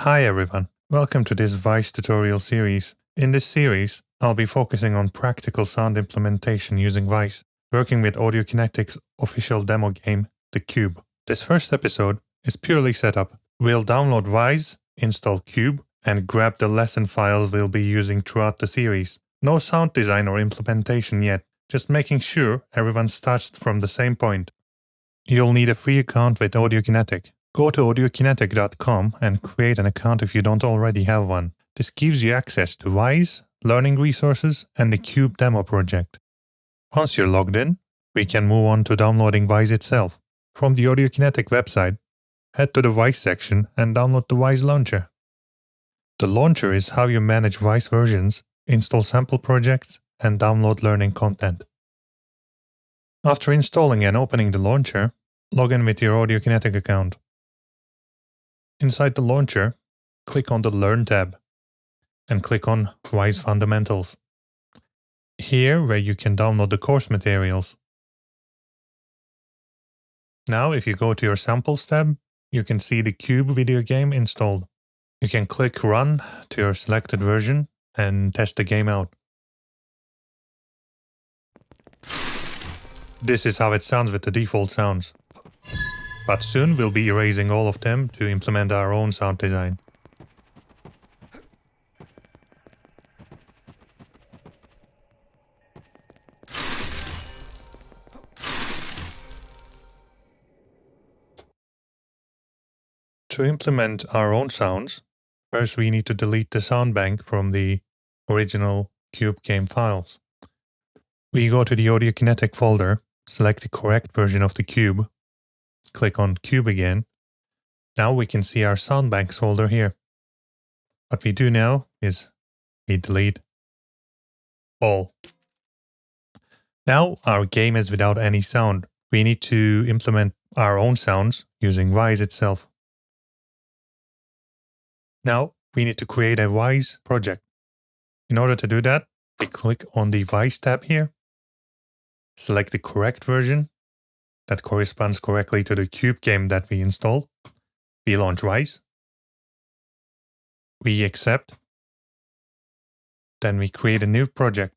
Hi everyone, welcome to this Wwise tutorial series. In this series, I'll be focusing on practical sound implementation using Wwise, working with Audiokinetic's official demo game, The Cube. This first episode is purely setup. We'll download Wwise, install Cube, and grab the lesson files we'll be using throughout the series. No sound design or implementation yet, just making sure everyone starts from the same point. You'll need a free account with Audiokinetic. Go to Audiokinetic.com and create an account if you don't already have one. This gives you access to Wwise, learning resources, and the Cube demo project. Once you're logged in, we can move on to downloading Wwise itself. From the Audiokinetic website, head to the Wwise section and download the Wwise launcher. The launcher is how you manage Wwise versions, install sample projects, and download learning content. After installing and opening the launcher, log in with your Audiokinetic account. Inside the launcher, click on the Learn tab and click on Wwise Fundamentals. Here where you can download the course materials. Now if you go to your Samples tab, you can see the Cube video game installed. You can click Run to your selected version and test the game out. This is how it sounds with the default sounds. But soon we'll be erasing all of them to implement our own sound design. To implement our own sounds, first we need to delete the soundbank from the original Cube game files. We go to the Audiokinetic folder, select the correct version of the Cube, click on Cube again. Now we can see our soundbanks folder here. What we do now is we delete all. Now our game is without any sound. We need to implement our own sounds using Wwise itself. Now we need to create a Wwise project. In order to do that, we click on the Wwise tab here, select the correct version that corresponds correctly to the Cube game that we installed. We launch Wwise. We accept. Then we create a new project.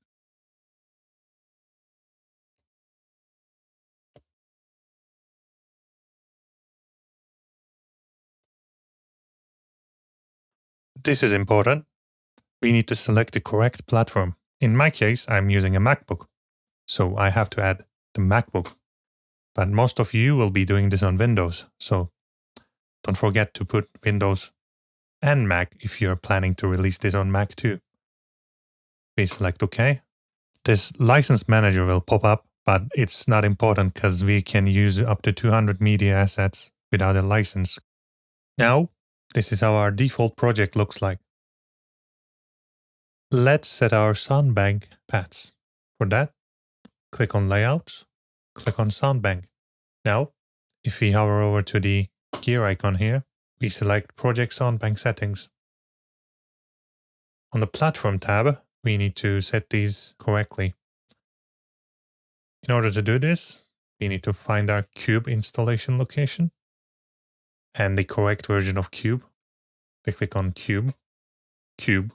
This is important. We need to select the correct platform. In my case, I'm using a MacBook, so I have to add the MacBook. But most of you will be doing this on Windows, so don't forget to put Windows and Mac if you're planning to release this on Mac too. We select OK. This license manager will pop up, but it's not important because we can use up to 200 media assets without a license. Now, this is how our default project looks like. Let's set our soundbank paths. For that, click on Layouts, click on Soundbank. Now, if we hover over to the gear icon here, we select Project Soundbank Settings. On the Platform tab, we need to set these correctly. In order to do this, we need to find our Cube installation location and the correct version of Cube. We click on Cube, Cube,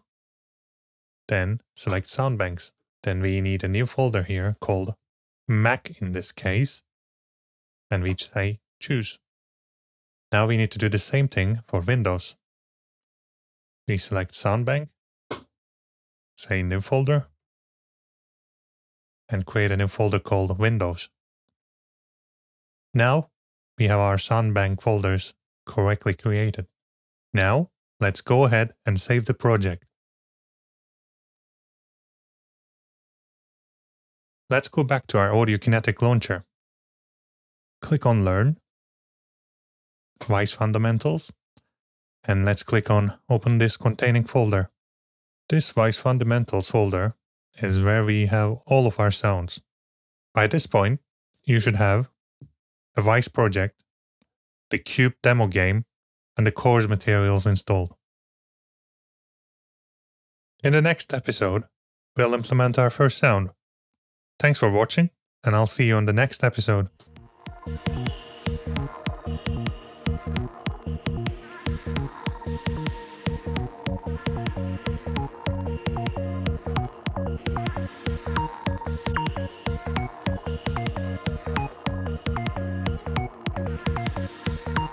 then select Soundbanks. Then we need a new folder here called Mac in this case, and we say Choose. Now we need to do the same thing for Windows. We select Soundbank, say New Folder, and create a new folder called Windows. Now we have our Soundbank folders correctly created. Now let's go ahead and save the project. Let's go back to our Audiokinetic launcher. Click on Learn, Wwise Fundamentals, and let's click on Open this containing folder. This Wwise Fundamentals folder is where we have all of our sounds. By this point, you should have a Wwise project, the Cube demo game, and the course materials installed. In the next episode, we'll implement our first sound. Thanks for watching, and I'll see you on the next episode.